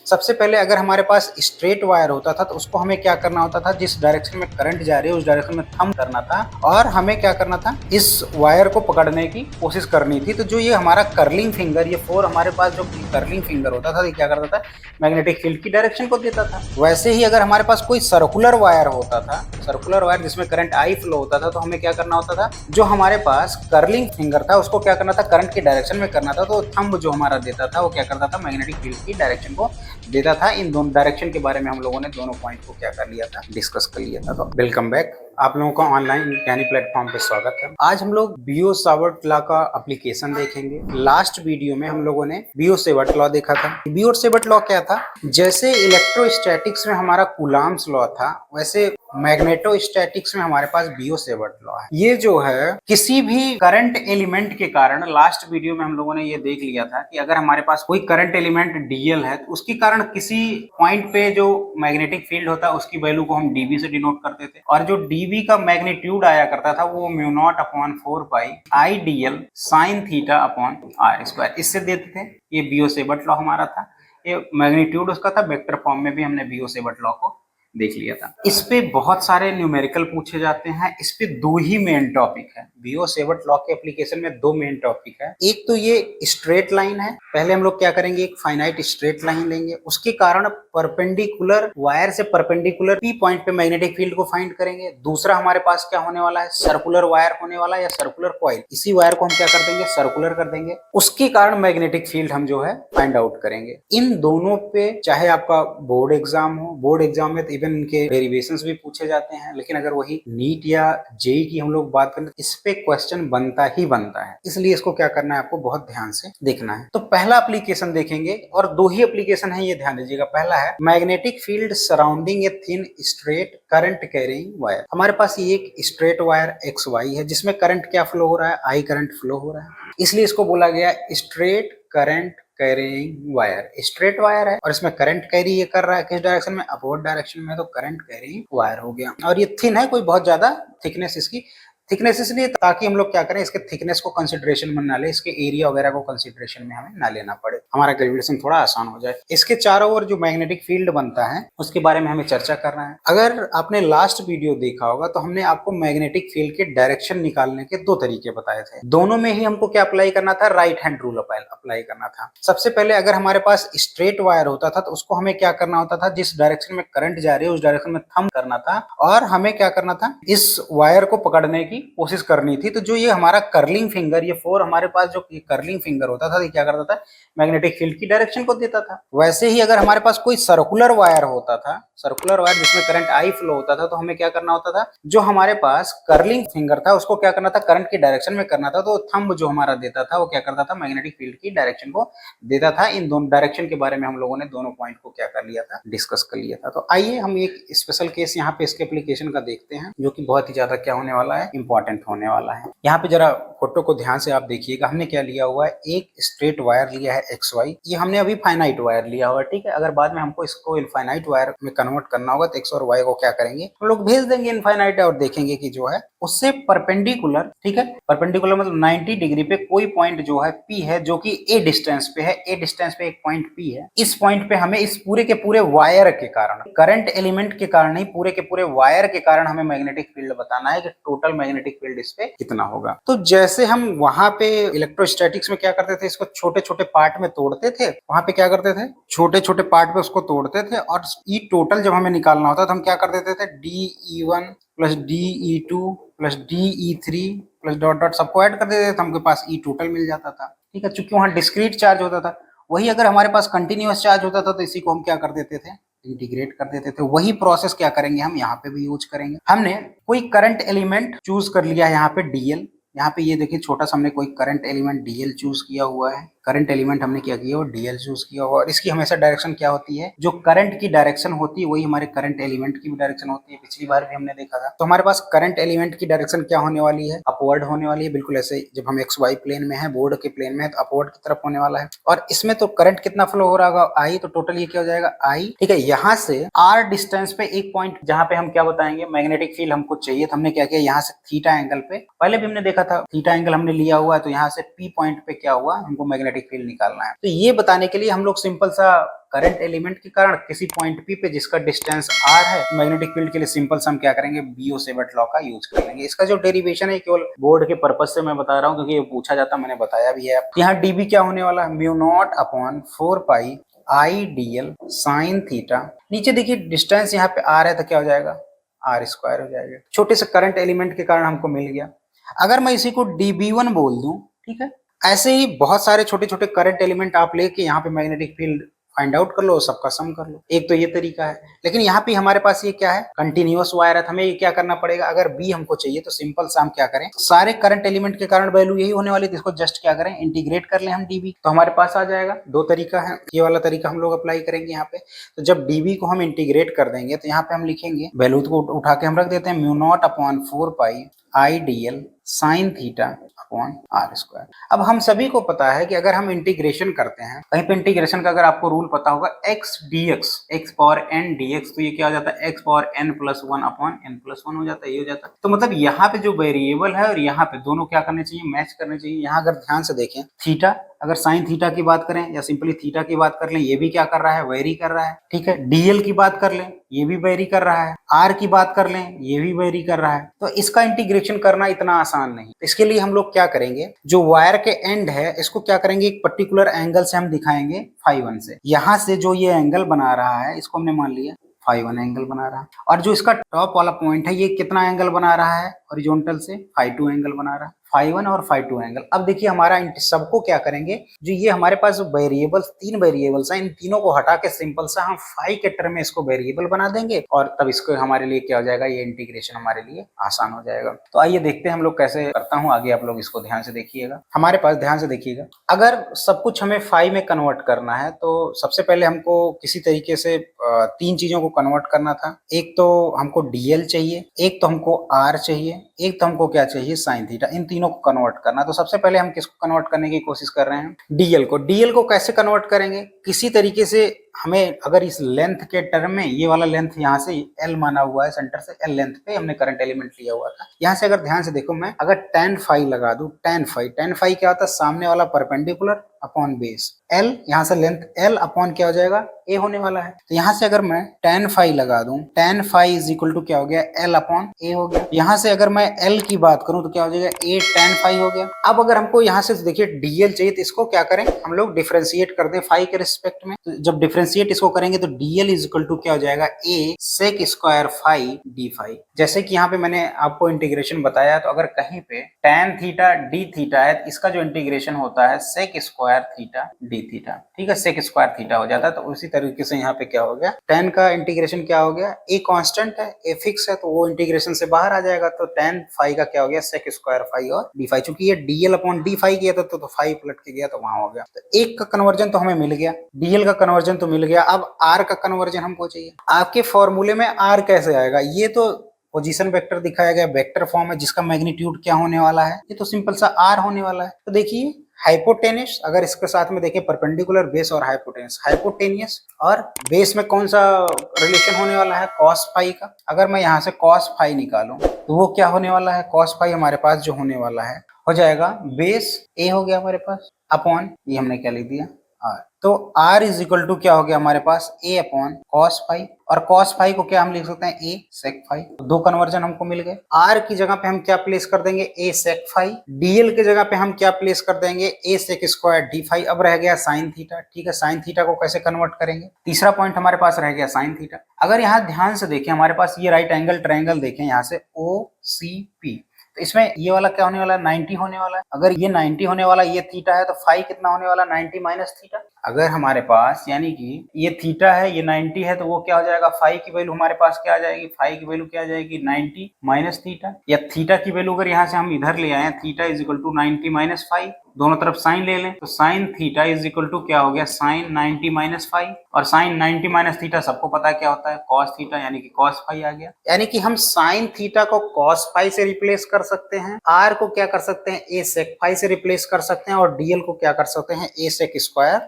सबसे पहले अगर हमारे पास स्ट्रेट वायर होता था तो उसको हमें क्या करना होता था, जिस डायरेक्शन में करंट जा रही है उस डायरेक्शन में थंब करना था और हमें क्या करना था, इस वायर को पकड़ने की कोशिश करनी थी। तो जो ये हमारा कर्लिंग फिंगर, ये फोर हमारे पास जो कर्लिंग फिंगर होता था, ये क्या करता था, मैग्नेटिक फील्ड की डायरेक्शन को देता था। वैसे ही अगर हमारे पास कोई सर्कुलर वायर होता था, सर्कुलर वायर जिसमें करंट आई फ्लो होता था, तो हमें क्या करना होता था, जो हमारे पास कर्लिंग फिंगर था उसको क्या करना था, करंट की डायरेक्शन में करना था। तो थंब जो हमारा देता था वो क्या करता था, मैग्नेटिक फील्ड की डायरेक्शन को देता था। इन दोनों डायरेक्शन के बारे में हम लोगों ने दोनों पॉइंट को क्या कर लिया था, डिस्कस कर लिया था। तो वेलकम बैक, आप लोगों का ऑनलाइन ज्ञानी प्लेटफॉर्म पे स्वागत है। आज हम लोग बियो सावर्ट लॉ का एप्लीकेशन देखेंगे। लास्ट वीडियो में हम लोगों ने बियो सावर्ट लॉ देखा था। बियो सावर्ट लॉ क्या था, जैसे इलेक्ट्रोस्टैटिक्स में हमारा कूलॉम्स लॉ था, वैसे मैग्नेटोस्टैटिक्स में हमारे पास बियो सावर्ट लॉ है। ये जो है किसी भी करंट एलिमेंट के कारण, लास्ट वीडियो में हम लोगों ने ये देख लिया था कि अगर हमारे पास कोई करंट एलिमेंट डीएल है तो उसके कारण किसी पॉइंट पे जो मैग्नेटिक फील्ड होता है उसकी वैल्यू को हम डीबी से डिनोट करते थे, और जो डीबी का मैग्नीट्यूड आया करता था वो mu naught upon 4 pi I dl sine theta upon R square, इससे देते थे। ये बियो सावर्ट लॉ हमारा था। ये मैग्नीट्यूड उसका था, वेक्टर फॉर्म में भी हमने बियो सावर्ट लॉ को देख लिया था। इस पे बहुत सारे न्यूमेरिकल पूछे जाते हैं। इस पे दो ही मेन टॉपिक है। बियो सावर्ट लॉ के एप्लीकेशन में दो मेन टॉपिक है। एक तो ये स्ट्रेट लाइन है। पहले हम लोग क्या करेंगे, एक फाइनाइट स्ट्रेट लाइन लेंगे, उसके कारण परपेंडिकुलर वायर से परपेंडिकुलर पी पॉइंट पे मैग्नेटिक फील्ड को फाइंड करेंगे। दूसरा हमारे पास क्या होने वाला है, सर्कुलर वायर होने वाला है या सर्कुलर कॉइल। इसी वायर को हम क्या कर देंगे, सर्कुलर कर देंगे, उसके कारण मैग्नेटिक फील्ड हम जो है फाइंड आउट करेंगे। इन दोनों पे चाहे आपका बोर्ड एग्जाम हो, बोर्ड एग्जाम में इवन इनके डेरिवेशंस भी पूछे जाते हैं, लेकिन अगर वही नीट या जेई की हम लोग बात करें तो इस पे क्वेश्चन बनता ही बनता है। इसलिए इसको क्या करना है, आपको बहुत ध्यान से देखना है। तो पहला एप्लीकेशन देखेंगे, और दो ही एप्लीकेशन है, ये ध्यान दीजिएगा। पहला है magnetic field surrounding a thin straight current carrying wire. हमारे पास ये एक स्ट्रेट वायर एक्स वाई है जिसमें करंट क्या फ्लो हो रहा है, आई करंट फ्लो हो रहा है, इसलिए इसको बोला गया straight current carrying wire. Straight wire है और इसमें करंट कैरी ये कर रहा है किस डायरेक्शन में, अपवर्ड डायरेक्शन में, तो करंट कैरिंग वायर हो गया। और ये थिन है, कोई बहुत ज्यादा थिकनेस इसकी थिकनेस इसलिए ताकि हम लोग क्या करें, इसके थिकनेस को कंसिडरेशन में ना ले, इसके एरिया वगैरह को कंसिडरेशन में हमें ना लेना पड़े, हमारा कैलकुलेशन थोड़ा आसान हो जाए। इसके चारों ओर जो मैग्नेटिक फील्ड बनता है उसके बारे में हमें चर्चा करना है। अगर आपने लास्ट वीडियो देखा होगा तो हमने आपको मैग्नेटिक फील्ड के डायरेक्शन निकालने के दो तरीके बताए थे। दोनों में ही हमको क्या अप्लाई करना था, राइट हैंड रूल अप्लाई करना था। सबसे पहले अगर हमारे पास स्ट्रेट वायर होता था तो उसको हमें क्या करना होता था, जिस डायरेक्शन में करंट जा रही है उस डायरेक्शन में थंब करना था और हमें क्या करना था, इस वायर को पकड़ने की कोशिश करनी थी। तो जो ये हमारा कर्लिंग फिंगर, ये फोर हमारे पास जो कर्लिंग फिंगर होता था, ये क्या करता था, मैग्नेटिक फील्ड की डायरेक्शन को देता था। वैसे ही अगर हमारे पास कोई सर्कुलर वायर होता था, सर्कुलर वायर जिसमें करंट आई फ्लो होता था, तो हमें क्या करना होता था, जो हमारे पास कर्लिंग फिंगर था उसको क्या करना था, करंट की डायरेक्शन में करना था। तो थंब जो हमारा देता था वो क्या करता था, मैग्नेटिक फील्ड की डायरेक्शन को देता था। इन दोनों डायरेक्शन के बारे में हम लोगों ने दोनों पॉइंट को क्या कर लिया था, डिस्कस कर लिया था। तो आइए हम एक स्पेशल केस यहाँ पे इसके एप्लीकेशन का देखते हैं, जो कि बहुत ही ज्यादा क्या होने वाला है, इंपॉर्टेंट होने वाला है। यहाँ पे जरा फोटो को ध्यान से आप देखिएगा। हमने क्या लिया हुआ है, एक स्ट्रेट वायर लिया है एक्स वाई। ये हमने अभी फाइनाइट वायर लिया हुआ है, ठीक है। अगर बाद में हमको इसको इनफाइनाइट वायर में कन्वर्ट करना होगा तो एक्स और वाई को क्या करेंगे, हम लोग भेज देंगे इनफाइनाइट और देखेंगे कि जो है उससे परपेंडिकुलर, ठीक है, परपेंडिकुलर मतलब 90 डिग्री पे कोई पॉइंट जो है पी है, जो कि ए डिस्टेंस पे है, ए डिस्टेंस पे एक पॉइंट पी है। इस पॉइंट पे हमें इस पूरे के पूरे वायर के कारण, करंट एलिमेंट के कारण नहीं, पूरे के पूरे वायर के कारण हमें मैग्नेटिक फील्ड बताना है कि टोटल मैग्नेटिक फील्ड इस पे कितना होगा। तो जैसे हम वहां पे इलेक्ट्रोस्टैटिक्स में क्या करते थे, इसको छोटे छोटे पार्ट में तोड़ते थे। वहां पे क्या करते थे, छोटे छोटे पार्ट पे उसको तोड़ते थे, और ई टोटल जब हमें निकालना होता तो हम क्या कर देते थे, DE1 plus DE2 plus DE3 plus dot dot सबको ऐड कर देते थे, तो हमके पास ई टोटल मिल जाता था, ठीक है। चूंकि वहां डिस्क्रीट चार्ज होता था, वही अगर हमारे पास कंटिन्यूअस चार्ज होता था तो इसी को हम क्या कर देते थे, इंटीग्रेट कर देते थे। वही प्रोसेस क्या करेंगे हम यहाँ पे भी यूज करेंगे। हमने कोई करंट एलिमेंट चूज कर लिया है यहाँ पे DL। यहाँ पे ये देखिए छोटा सा हमने कोई करंट एलिमेंट DL चूज किया हुआ है। करंट एलिमेंट हमने क्या किया, वो DL चूज किया हुआ, और इसकी हमेशा डायरेक्शन क्या होती है, जो करंट की डायरेक्शन होती है वही हमारे करंट एलिमेंट की भी डायरेक्शन होती है। पिछली बार भी हमने देखा था। तो हमारे पास करंट एलिमेंट की डायरेक्शन क्या होने वाली है, अपवर्ड होने वाली है। बिल्कुल ऐसे जब हम एक्स वाई प्लेन में है, बोर्ड के प्लेन में है, तो अपवर्ड की तरफ होने वाला है। और इसमें तो करंट कितना फ्लो हो रहा होगा, आई, तो टोटल ये क्या हो जाएगा, आई, ठीक है। यहाँ से आर डिस्टेंस पे एक पॉइंट जहाँ पे हम क्या बताएंगे, मैग्नेटिक फील्ड हमको चाहिए, तो हमने क्या किया, यहाँ से थीटा एंगल पे, पहले भी हमने देखा था थीटा एंगल हमने लिया हुआ है, तो यहाँ से पी पॉइंट पे क्या हुआ, हमको मैग्नेटिक मैग्नेटिक फील्ड निकालना है। तो ये बताने के लिए हम लोग सिंपल सा करंट एलिमेंट के कारण किसी पॉइंट P पे जिसका डिस्टेंस r है, मैग्नेटिक फील्ड के लिए सिंपल सा हम क्या करेंगे, बियो-सेवर्ट लॉ का यूज कर लेंगे। इसका जो डेरिवेशन है केवल बोर्ड के पर्पज से मैं बता रहा हूँ, क्योंकि ये पूछा जाता, मैंने बताया भी है। यहाँ dB क्या होने वाला है, mu naught upon 4 pi I dl sine theta. नीचे देखिए डिस्टेंस यहाँ पे r है तो क्या हो जाएगा, r स्क्वायर हो जाएगा। छोटे से करंट एलिमेंट के कारण हमको मिल गया। अगर मैं इसी को dB1 बोल दूं, ठीक है, ऐसे ही बहुत सारे छोटे छोटे करंट एलिमेंट आप लेके यहाँ पे मैग्नेटिक फील्ड फाइंड आउट कर लो, सबका सम कर लो। एक तो ये तरीका है, लेकिन यहाँ पे हमारे पास ये क्या है, कंटिन्यूअस वायर है। हमें ये क्या करना पड़ेगा, अगर बी हमको चाहिए तो सिंपल सा हम क्या करें, सारे करंट एलिमेंट के कारण वैल्यू यही होने वाली है, इसको जस्ट क्या करें, इंटीग्रेट कर लें हम डीबी, तो हमारे पास आ जाएगा। दो तरीका है, ये वाला तरीका हम लोग अप्लाई करेंगे यहाँ पे। तो जब डीबी को हम इंटीग्रेट कर देंगे तो यहाँ पे हम लिखेंगे, वैल्यू को उठा के हम रख देते हैं, mu naught upon 4 pi I dl sine theta upon R square. अब हम सभी को पता है कि अगर हम इंटीग्रेशन करते हैं, कहीं पे इंटीग्रेशन का अगर आपको रूल पता होगा, x dx, x power n dx, तो ये क्या हो जाता है, x power n plus 1 upon n plus 1 हो जाता है, ये हो जाता है। तो मतलब यहाँ पे जो वेरिएबल है और यहाँ पे दोनों क्या करने चाहिए, मैच करने चाहिए। यहाँ अगर ध्यान से देखें, थीटा, अगर साइन थीटा की बात करें या सिंपली थीटा की बात कर लें, ये भी क्या कर रहा है, वेरी कर रहा है, ठीक है। डीएल की बात कर लें, ये भी वेरी कर रहा है। आर की बात कर लें, ये भी वेरी कर रहा है। तो इसका इंटीग्रेशन करना इतना आसान नहीं। इसके लिए हम लोग क्या करेंगे, जो वायर के एंड है इसको क्या करेंगे, एक पर्टिकुलर एंगल से हम दिखाएंगे φ1 से। यहां से जो ये एंगल बना रहा है इसको हमने मान लिया φ1 एंगल बना रहा है, और जो इसका टॉप वाला पॉइंट है ये कितना एंगल बना रहा है, हॉरिजॉन्टल से φ2 एंगल बना रहा है, φ1 और φ2 एंगल। अब देखिए हमारा सबको क्या करेंगे, जो ये हमारे पास वेरिएबल्स, तीन वेरिएबल्स हैं, इन तीनों को हटा के सिंपल सा हम फाई के टर्म में इसको वेरिएबल बना देंगे, और तब इसको हमारे लिए क्या हो जाएगा, ये इंटीग्रेशन हमारे लिए आसान हो जाएगा। तो आइए देखते हैं हम लोग कैसे करता हूँ आगे, आप लोग इसको ध्यान से देखिएगा। हमारे पास ध्यान से देखिएगा, अगर सब कुछ हमें फाई में कन्वर्ट करना है तो सबसे पहले हमको किसी तरीके से तीन चीजों को कन्वर्ट करना था। एक तो हमको डीएल चाहिए, एक तो हमको आर चाहिए, एक तो हमको क्या चाहिए, साइन थीटा। इन तीनों को कन्वर्ट करना, तो सबसे पहले हम किसको कन्वर्ट करने की कोशिश कर रहे हैं, डीएल को। डीएल को कैसे कन्वर्ट करेंगे, किसी तरीके से हमें अगर इस लेंथ के टर्म में, ये वाला लेंथ यहाँ से एल माना हुआ है, सेंटर से एल लेंथ पे हमने करंट एलिमेंट लिया हुआ था। यहाँ से अगर ध्यान से देखो, मैं अगर tan फाई लगा दूं, tan फाई क्या होता है, सामने वाला परपेंडिकुलर अपॉन बेस, एल यहाँ से लेंथ एल अपॉन क्या हो जाएगा, ए होने वाला है। तो यहाँ से अगर मैं tan फाई लगा दूं, tan phi is equal to क्या हो गया, एल अपॉन ए हो गया। यहाँ से अगर मैं एल की बात करूं तो क्या हो जाएगा, ए tan फाई हो गया। अब अगर हमको यहाँ से देखिए डीएल चाहिए, तो इसको क्या करें, हम लोग डिफरेंशिएट कर दें फाई के रिस्पेक्ट में। तो जब डिफरेंशिएट इसको करेंगे तो डीएल इज इक्वल टू क्या हो जाएगा, A sec square phi D phi. जैसे कि यहाँ पे मैंने आपको इंटीग्रेशन बताया, तो अगर कहीं पे tan थीटा डी थीटा है, तो इसका जो इंटीग्रेशन होता है sec square theta D theta, ठीक है, सेक स्क्वायर थीटा हो जाता है। तो उसी तरीके से यहाँ पे क्या हो गया, tan का इंटीग्रेशन क्या हो गया, ए कांस्टेंट है, ए फिक्स है, तो वो इंटीग्रेशन से बाहर आ जाएगा। तो tan फाई का क्या हो गया, सेक स्क्वायर फाई और डी फाई। चूंकि ये डीएल अपॉन डी फाई किया था तो फाई पलट के गया, तो वहां हो गया। तो एक का कन्वर्जन तो हमें मिल गया, डीएल का कन्वर्जन तो मिल गया। अब आर का कन्वर्जन हमको चाहिए। आपके फॉर्मूले में आर कैसे आएगा, ये तो पोजीशन वेक्टर दिखाया गया, वेक्टर फॉर्म है, जिसका मैग्नीट्यूड क्या होने वाला है, ये तो सिंपल सा आर होने वाला है। तो देखिए हाइपोटेनियस, अगर इसके साथ में देखें परपेंडिकुलर बेस और हाइपोटेनियस, हाइपोटेनियस और बेस में कौन सा रिलेशन होने वाला है, कॉस फाई का। अगर मैं यहाँ से कॉस फाई निकालूं तो वो क्या होने वाला है, कॉस फाई हमारे पास जो होने वाला है हो जाएगा बेस ए हो गया हमारे पास, अपॉन ये हमने क्या लिख दिया, आर। तो R इज इक्वल टू क्या हो गया हमारे पास, A अपॉन कॉस फाई, और कॉस फाई को क्या हम लिख सकते हैं, A सेक फाई। दो कन्वर्जन हमको मिल गए। R की जगह पे हम क्या प्लेस कर देंगे, A सेक फाई। DL की जगह पे हम क्या प्लेस कर देंगे, A sec square D phi. अब रह गया साइन थीटा, ठीक है, साइन थीटा को कैसे कन्वर्ट करेंगे, तीसरा पॉइंट हमारे पास रह गया साइन थीटा। अगर यहाँ ध्यान से देखें, हमारे पास ये राइट एंगल ट्रायंगल देखें, यहाँ से OCP, तो इसमें ये वाला क्या होने वाला है, 90 होने वाला है। अगर ये 90 होने वाला, ये थीटा है, तो फाई कितना होने वाला, 90 माइनस थीटा। अगर हमारे पास यानी कि ये थीटा है, ये 90 है, तो वो क्या हो जाएगा, फाई की वैल्यू हमारे पास क्या आ जाएगी, फाई की वैल्यू क्या आ जाएगी, 90 माइनस थीटा। या थीटा की वैल्यू अगर यहाँ से हम इधर ले आए, theta is equal to 90 minus phi, दोनों तरफ साइन ले लें, तो sine theta is equal to क्या हो गया, साइन 90 माइनस फाई। और साइन 90 माइनस थीटा सबको पता है क्या होता है, कॉस थीटा, यानी कि कॉस फाई आ गया। यानी कि हम साइन थीटा को कॉस फाई से रिप्लेस कर सकते हैं, आर को क्या कर सकते हैं, ए सेक फाई से रिप्लेस कर सकते हैं, और डीएल को क्या कर सकते हैं, ए सेक स्क्वायर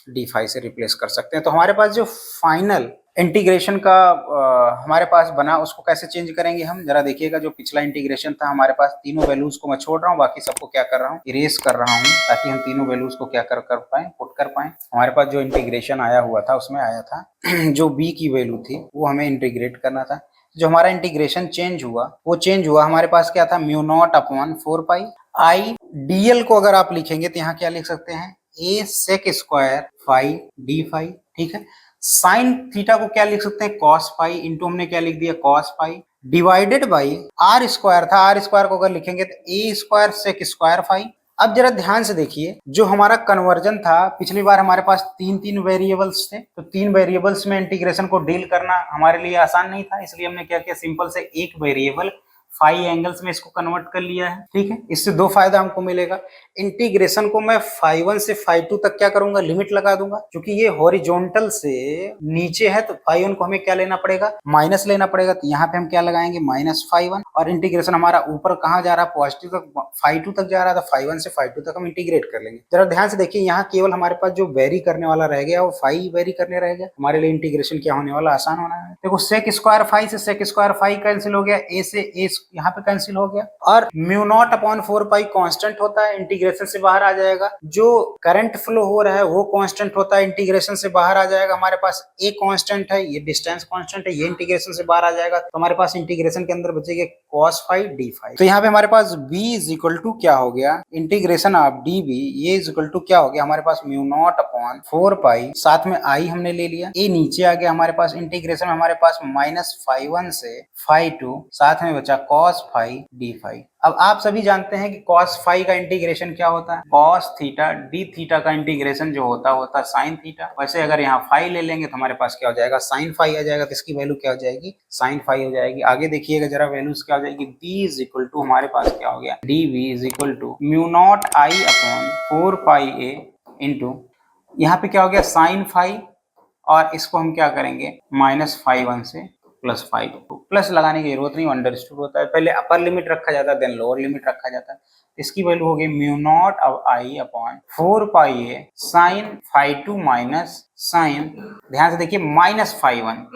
डी फाई से रिप्लेस कर सकते हैं। तो हमारे पास जो फाइनल इंटीग्रेशन का हमारे पास बना, उसको कैसे चेंज करेंगे हम, जरा देखिएगा। जो पिछला इंटीग्रेशन था हमारे पास, तीनों वैल्यूज को मैं छोड़ रहा हूँ, बाकी सबको क्या कर रहा हूँ, इरेज कर रहा हूँ, ताकि हम तीनों वैल्यूज को क्या कर पाए, पुट कर पाए। हमारे पास जो इंटीग्रेशन आया हुआ था उसमें आया था जो b की वैल्यू थी वो हमें इंटीग्रेट करना था। जो हमारा इंटीग्रेशन चेंज हुआ, वो चेंज हुआ हमारे पास क्या था, mu naught upon 4 pi I dl को अगर आप लिखेंगे तो यहाँ क्या लिख सकते हैं, a sec square phi D phi, ठीक है। साइन थीटा को क्या लिख सकते हैं, कॉस फाई, इंटू हमने क्या लिख दिया, cos phi, divided by R square था, आर स्क्वायर को अगर लिखेंगे तो A square sec square phi. अब जरा ध्यान से देखिए, जो हमारा कन्वर्जन था, पिछली बार हमारे पास तीन तीन वेरिएबल्स थे, तो तीन वेरिएबल्स में इंटीग्रेशन को डील करना हमारे लिए आसान नहीं था, इसलिए हमने क्या किया, सिंपल से एक वेरिएबल फाई एंगल्स में इसको कन्वर्ट कर लिया है, ठीक है। इससे दो फायदा हमको मिलेगा। इंटीग्रेशन को मैं फाई 1 से फाई 2 तक क्या करूंगा, लिमिट लगा दूंगा, क्योंकि ये हॉरिजॉन्टल से नीचे है, तो फाई 1 को हमें क्या लेना पड़ेगा, माइनस लेना पड़ेगा, तो यहाँ पे हम क्या लगाएंगे, माइनस फाई 1। और इंटीग्रेशन हमारा ऊपर कहाँ जा रहा है, पॉजिटिव तक, फाई 2 तक जा रहा था, फाई 1 से फाई 2 तक हम इंटीग्रेट कर लेंगे। जरा ध्यान से देखिए, यहाँ केवल हमारे पास जो वेरी करने वाला रह गया वो फाई वेरी करने रह गया, हमारे लिए इंटीग्रेशन क्या होने वाला, आसान होना है। देखो सेक स्क्वायर फाई से सेक स्क्वायर फाई कैंसिल हो गया, ए से ए यहाँ पे कैंसिल हो गया, और म्यू नॉट अपॉन 4 पाई कांस्टेंट होता है, इंटीग्रेशन से बाहर आ जाएगा। जो करंट फ्लो हो रहा है वो कांस्टेंट होता है, इंटीग्रेशन से बाहर आ जाएगा। हमारे पास ए कांस्टेंट है, ये डिस्टेंस कांस्टेंट है, ये इंटीग्रेशन से बाहर आ जाएगा, तो हमारे पास इंटीग्रेशन के अंदर बचेगा cos फाई डी फाई। तो यहाँ पे हमारे पास b इज इक्वल टू क्या हो गया, इंटीग्रेशन ऑफ डी बी, ये इज इक्वल टू क्या हो गया, हमारे पास म्यू नॉट अपॉन 4 पाई, साथ में i हमने ले लिया, ए नीचे आ गया हमारे पास, इंटीग्रेशन में हमारे पास माइनस फाई 1 से फाई 2, साथ में बचा cos फाई डी फाई। अब आप सभी जानते हैं कि cos फाई का इंटीग्रेशन क्या होता है, cos थीटा डी थीटा का इंटीग्रेशन जो होता है sin थीटा। वैसे अगर यहाँ फाई ले लेंगे तो हमारे पास क्या हो जाएगा, sin फाई आ जाएगा, तो इसकी वैल्यू क्या हो जाएगी, sin फाई हो जाएगी। आगे देखिएगा जरा, वैल्यूज क्या हो जाएगी, b इज इक्वल टू हमारे पास क्या हो गया, dv is equal to mu naught I upon 4 pi a into यहाँ पे क्या हो गया, sin फाई, और इसको हम क्या करेंगे, माइनस फाई 1 से प्लस फाई 2। प्लस लगाने की जरूरत नहीं, अंडरस्टूड होता है, पहले अपर लिमिट रखा जाता है देन लोअर लिमिट रखा जाता है। इसकी वैल्यू हो गई म्यू नॉट अब आई अपॉन 4 पाई ए साइन फाई 2 माइनस साइन, ध्यान से देखिए, माइनस फाई 1,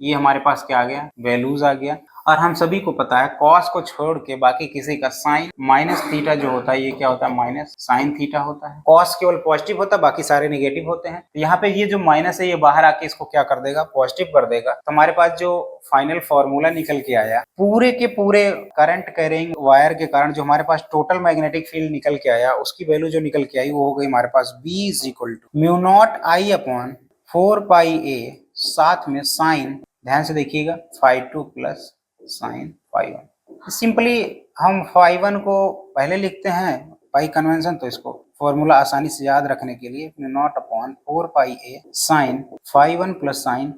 ये हमारे पास क्या आ गया, वैल्यूज आ गया। और हम सभी को पता है कॉस को छोड़ के बाकी किसी का साइन, माइनस थीटा जो होता है ये क्या होता है, माइनस साइन थीटा होता है। कॉस केवल पॉजिटिव होता है, बाकी सारे नेगेटिव होते हैं। तो यहाँ पे ये जो माइनस है ये बाहर आके इसको क्या कर देगा, पॉजिटिव कर देगा। तो हमारे पास जो फाइनल फॉर्मूला निकल के आया, पूरे के पूरे करंट कैरिंग वायर के कारण जो हमारे पास टोटल मैग्नेटिक फील्ड निकल के आया, उसकी वैल्यू जो निकल के आई वो हो गई हमारे पास b is equal to mu naught I upon 4 pi a, साथ में साइन, ध्यान से देखिएगा, phi 2 plus sine phi 1। Simply हम फाई 1 को पहले लिखते हैं पाई कन्वेंशन, तो इसको फॉर्मूला आसानी से याद रखने के लिए naught upon 4 pi a sine phi 1 plus sine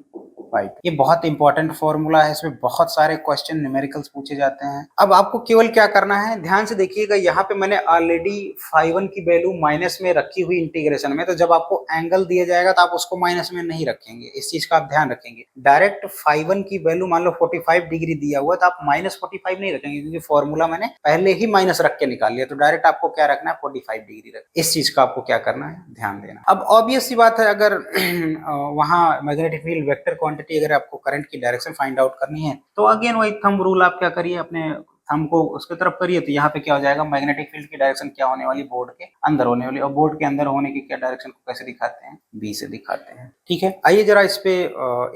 phi 2, ये बहुत इंपॉर्टेंट फॉर्मूला है, इसमें बहुत सारे क्वेश्चन न्यूमेरिकल्स पूछे जाते हैं। अब आपको केवल क्या करना है, ध्यान से देखिएगा, यहाँ पे मैंने ऑलरेडी फाई 1 की वैल्यू माइनस में रखी हुई इंटीग्रेशन में, तो जब आपको एंगल दिया जाएगा तो आप उसको माइनस में नहीं रखेंगे, इस चीज का आप ध्यान रखेंगे। डायरेक्ट फाई 1 की वैल्यू मान लो 45 डिग्री दिया हुआ, तो आप माइनस 45 नहीं रखेंगे, क्योंकि फॉर्मूला मैंने पहले ही माइनस रख के निकाल लिया, तो डायरेक्ट आपको क्या रखना है, 45 डिग्री रख, इस चीज का आपको क्या करना है, ध्यान देना। अब ऑब्वियस सी बात है, अगर वहां मैग्नेटिक फील्ड वेक्टर क्वांटिटी, अगर आपको करंट की डायरेक्शन फाइंड आउट करनी है, तो अगेन वही थंब रूल आप क्या करिए, अपने थंब को उसके तरफ करिए, तो यहाँ पे क्या हो जाएगा, मैग्नेटिक फील्ड की डायरेक्शन क्या होने वाली, बोर्ड के अंदर होने वाली, और बोर्ड के अंदर होने की क्या डायरेक्शन को कैसे दिखाते हैं, बी से दिखाते हैं, ठीक है। आइए जरा इस पे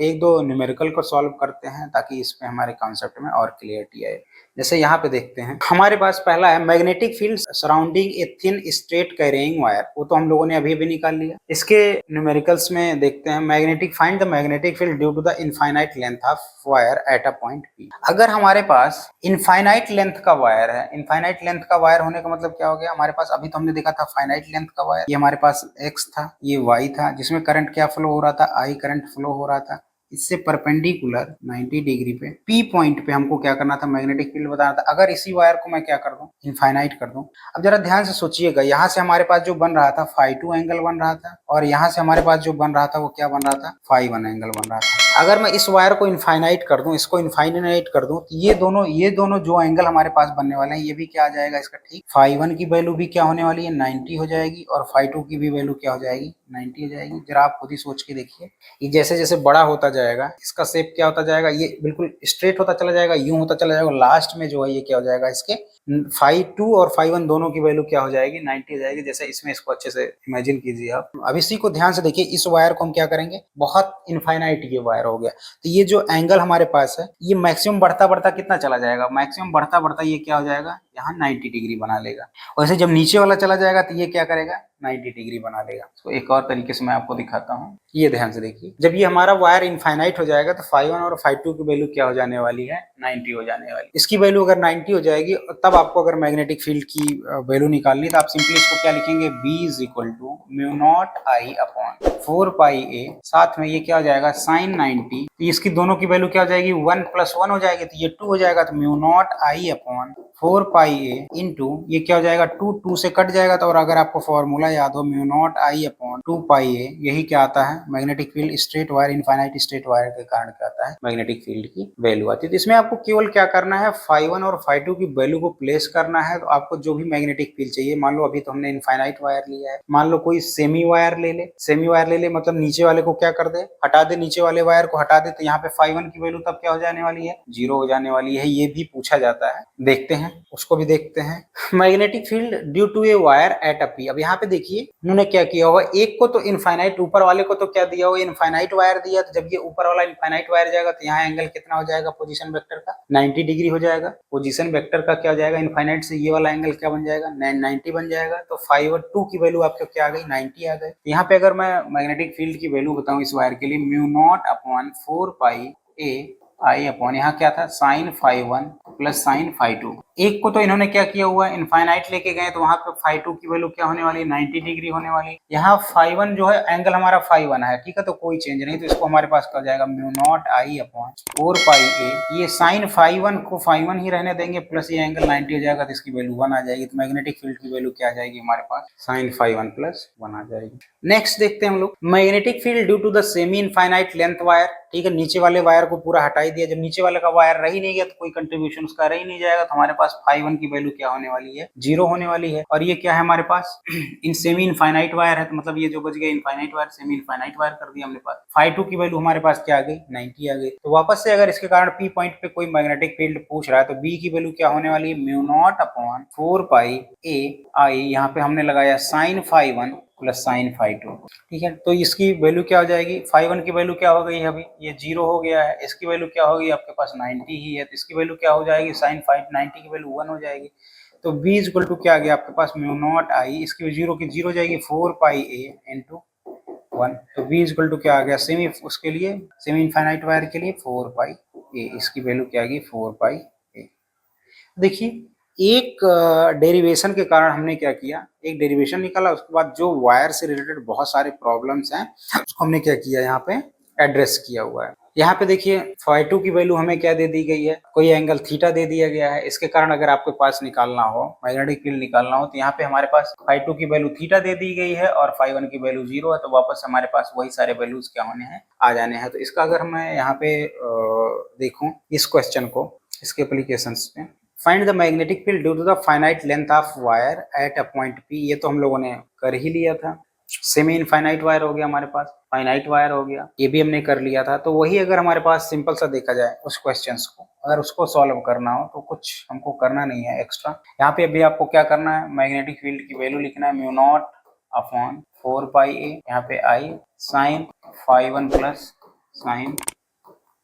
एक दो न्यूमेरिकल को सॉल्व करते हैं, ताकि इसमें हमारे कॉन्सेप्ट में और क्लियरिटी आए। जैसे यहाँ पे देखते हैं, हमारे पास पहला है magnetic field surrounding a thin straight carrying wire, वो तो हम लोगों ने अभी भी निकाल लिया। इसके न्यूमेरिकल्स में देखते हैं, magnetic find the magnetic field due to the infinite length of wire at a point P. अगर हमारे पास इनफाइनाइट लेंथ का वायर है, इनफाइनाइट लेंथ का वायर होने का मतलब क्या हो गया, हमारे पास अभी तो हमने देखा था फाइनाइट लेंथ का वायर, ये हमारे पास x था, ये y था, जिसमें करंट क्या फ्लो हो रहा था, I करंट फ्लो हो रहा था, इससे परपेंडिकुलर 90 डिग्री पे P पॉइंट पे हमको क्या करना था, मैग्नेटिक फील्ड बताना था। अगर इसी वायर को मैं क्या कर दूं, इनफाइनाइट कर दूं। अब जरा ध्यान से सोचिएगा, यहाँ से हमारे पास जो बन रहा था फाई 2 एंगल बन रहा था, और यहाँ से हमारे पास जो बन रहा था वो क्या बन रहा था, फाई 1 एंगल बन रहा था। अगर मैं इस वायर को इनफाइनाइट कर दूं, इसको इनफाइनाइट कर दूं, तो ये दोनों जो एंगल हमारे पास बनने वाले हैं, ये भी क्या आ जाएगा इसका ठीक। फाई 1 की वैल्यू भी क्या होने वाली है 90 हो जाएगी, और फाई 2 की भी वैल्यू क्या हो जाएगी 90 हो जाएगी। जरा आप खुद ही सोच के देखिए, ये जैसे जैसे बड़ा होता जाएगा इसका शेप क्या होता जाएगा, ये बिल्कुल स्ट्रेट होता चला जाएगा, यूं होता चला जाएगा, लास्ट में जो है ये क्या हो जाएगा इसके फाई 2 और फाई 1 दोनों की वैल्यू क्या हो जाएगी 90 हो जाएगी। जैसे इसमें इसको अच्छे से इमेजिन कीजिए आप। अब इसी को ध्यान से देखिए, इस वायर को हम क्या करेंगे, बहुत इनफाइनाइट ये वायर हो गया, तो ये जो एंगल हमारे पास है ये मैक्सिमम बढ़ता बढ़ता कितना चला जाएगा, मैक्सिमम बढ़ता बढ़ता ये क्या हो जाएगा यहाँ 90 डिग्री बना लेगा। वैसे जब नीचे वाला चला जाएगा तो ये क्या करेगा 90 डिग्री बना लेगा। तो एक और तरीके से मैं आपको दिखाता हूँ, ये ध्यान से देखिए, जब ये हमारा वायर इनफाइनाइट हो जाएगा तो फाई 1 और फाई 2 की वैल्यू क्या हो जाने वाली है 90 हो जाने वाली। इसकी वैल्यू अगर 90 हो जाएगी, तब आपको अगर मैग्नेटिक फील्ड की वैल्यू निकालनी है तो आप सिंपली इसको क्या लिखेंगे, B is equal to mu naught I upon 4 pi a, साथ में ये क्या हो जाएगा साइन 90, तो इसकी दोनों की वैल्यू क्या हो जाएगी 1 + 1 हो जाएगी, तो ये 2 हो जाएगा, तो mu naught I upon 4 pi A into ये क्या हो जाएगा 2 से कट जाएगा, तो और अगर आपको फॉर्मूला याद हो म्यू नॉट आई अपॉन 2 पाई ए, यही क्या आता है magnetic field straight wire, infinite straight wire के कारण क्या आता है मैग्नेटिक फील्ड की वैल्यू आती है। तो इसमें आपको केवल क्या करना है, फाई 1 और फाई 2 की वैल्यू को प्लेस करना है। तो आपको जो भी मैग्नेटिक फील्ड चाहिए, मान लो अभी तो हमने इनफाइनाइट वायर लिया है, मान लो कोई सेमी वायर ले ले, सेमी वायर ले ले मतलब नीचे वाले को क्या कर दे, हटा दे, नीचे वाले वायर को हटा दे, तो यहाँ पे फाई 1 की वैल्यू तब क्या हो जाने वाली है 0 हो जाने वाली है। ये भी पूछा जाता है, देखते हैं उसको भी देखते हैं। Magnetic field due to a wire at a P. अब यहाँ पे देखिए उन्होंने क्या किया होगा, एक को तो इनफाइनाइट, ऊपर वाले को तो क्या दिया होगा इनफाइनाइट वायर दिया, तो जब ये ऊपर वाला इनफाइनाइट वायर जाएगा तो यहाँ एंगल कितना हो जाएगा पोजीशन वेक्टर का 90 डिग्री हो जाएगा। पोजीशन वेक्टर का क्या हो जाएगा इनफाइनाइट से ये वाला एंगल क्या बन जाएगा 90 बन जाएगा। तो 5 और 2 की वैल्यू आपको क्या आ गई 90 आ गई। यहाँ पे अगर मैं मैग्नेटिक फील्ड की वैल्यू बताऊं इस वायर के लिए, mu naught upon 4 pi A I upon यहाँ क्या था sine phi 1 plus sine phi 2। एक को तो इन्होंने क्या किया हुआ है इनफाइनाइट लेके गए, तो वहां पे फाई 2 की वैल्यू क्या होने वाली है 90 डिग्री होने वाली। यहाँ फाई 1 जो है एंगल हमारा फाई 1 है, ठीक है, तो कोई चेंज नहीं, तो इसको हमारे पास क्या जाएगा mu naught I upon 4 pi ए, ये साइन फाई 1 को फाई 1 ही रहने देंगे, प्लस ये एंगल 90 हो जाएगा, तो इसकी वैल्यू 1 आ जाएगी। तो मैग्नेटिक फील्ड की वैल्यू क्या आ जाएगी हमारे पास साइन फाई 1 प्लस 1 आ जाएगी। नेक्स्ट देखते हैं हम लोग magnetic field due to the semi infinite length wire. ठीक है, नीचे वाले वायर को पूरा हटा ही दिया, जब नीचे वाले का वायर रह ही नहीं गया तो कोई कंट्रीब्यूशन उसका रह ही नहीं जाएगा, तो हमारे पास फाई 1 की वैल्यू क्या होने वाली है 0 होने वाली है। और ये क्या है हमारे पास इन सेमी इनफाइनाइट वायर है, तो मतलब ये जो बच गया infinite wire semi infinite wire कर दिया हमने पास। फाई 2 की वैल्यू हमारे पास क्या आ गई 90 आ गई। तो वापस से अगर इसके कारण पी पॉइंट पे कोई मैग्नेटिक फील्ड पूछ रहा है, तो बी की वैल्यू क्या होने वाली है mu naught upon 4 pi A I, यहाँ पे हमने लगाया sine phi 1 plus sine phi 2। ठीक है, तो इसकी वैल्यू क्या हो जाएगी फाई 1 की वैल्यू क्या हो गई है अभी ये 0 हो गया है, इसकी वैल्यू क्या होगी आपके पास 90 ही है, तो इसकी वैल्यू क्या हो जाएगी साइन फाई 90 की वैल्यू 1 हो जाएगी। तो b इक्वल टू क्या आ गया आपके पास म्यू नॉट आई, इसकी 0 की 0 हो जाएगी 4 पाई ए इंटू 1। तो b इक्वल टू क्या आ गया सेमी, उसके लिए सेमी इनफाइनाइट वायर के लिए 4 पाई ए, इसकी वैल्यू क्या आ गई 4 पाई ए। देखिए एक डेरिवेशन के कारण हमने क्या किया, एक डेरिवेशन निकाला, उसके बाद जो वायर से रिलेटेड बहुत सारे प्रॉब्लम्स हैं उसको हमने क्या किया यहाँ पे एड्रेस किया हुआ है। यहाँ पे देखिए फाई 2 की वैल्यू हमें क्या दे दी गई है, कोई एंगल थीटा दे दिया गया है। इसके कारण अगर आपके पास निकालना हो मैग्नेटिक फील्ड निकालना हो, तो यहाँ पे हमारे पास फाई 2 की वैल्यू थीटा दे दी गई है और फाई 1 की वैल्यू 0 है, तो वापस हमारे पास वही सारे वैल्यूज क्या होने हैं आ जाने हैं। तो इसका अगर मैं यहाँ पे देखूँ इस क्वेश्चन को, इसके एप्लीकेशन पे, find the magnetic field due to the finite length of wire at a point P, ये तो हम लोगों ने कर ही लिया था। सेमी इनफाइनाइट वायर हो गया हमारे पास, फाइनाइट वायर हो गया, ये भी हमने कर लिया था। तो वही अगर हमारे पास सिंपल सा देखा जाए उस क्वेश्चंस को, अगर उसको सॉल्व करना हो तो कुछ हमको करना नहीं है एक्स्ट्रा। यहाँ पे अभी आपको क्या करना है मैग्नेटिक फील्ड की वैल्यू लिखना है mu naught upon 4 pi A, यहाँ पे I sine phi 1 plus sine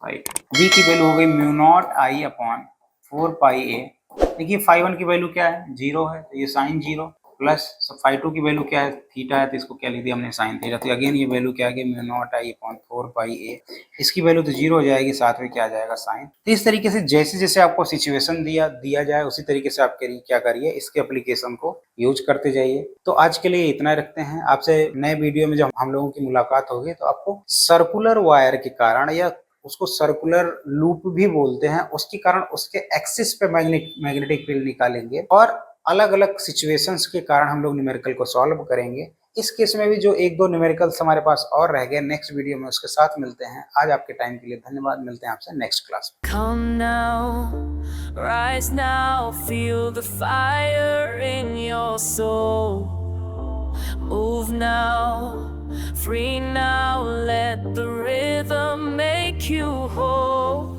phi 2। B की वैल्यू हो गई mu naught I upon 4 pi A. देखिए फाई 1 की वैल्यू क्या है 0 है, तो ये साइन 0 प्लस फाई 2 की वैल्यू क्या है थीटा है, तो इसको क्या लिख दिया हमने साइन थीटा। तो अगेन ये वैल्यू क्या आ गई mu naught I upon 4 pi ए, इसकी वैल्यू तो 0 हो जाएगी, साथ में क्या आ जाएगा साइन। तो इस तरीके से जैसे जैसे आपको सिचुएशन दिया जाए उसी तरीके से आप क्या करिए इसके एप्लीकेशन को यूज करते जाइए। तो आज के लिए इतना रखते हैं, आपसे नए वीडियो में जब हम लोगों की मुलाकात होगी तो आपको सर्कुलर वायर के कारण, या उसको सर्कुलर लूप भी बोलते हैं, उसके कारण उसके एक्सिस पे मैग्नेटिक फील्ड निकालेंगे और अलग अलग सिचुएशंस के कारण हम लोग न्यूमेरिकल को सॉल्व करेंगे। इस केस में भी जो एक दो न्यूमेरिकल्स हमारे पास और रह गए, नेक्स्ट वीडियो में उसके साथ मिलते हैं। आज आपके टाइम के लिए धन्यवाद, मिलते हैं आपसे नेक्स्ट क्लास में। Come now, rise now, feel the fire in your soul. Move now, free now, let the rhythm make you whole.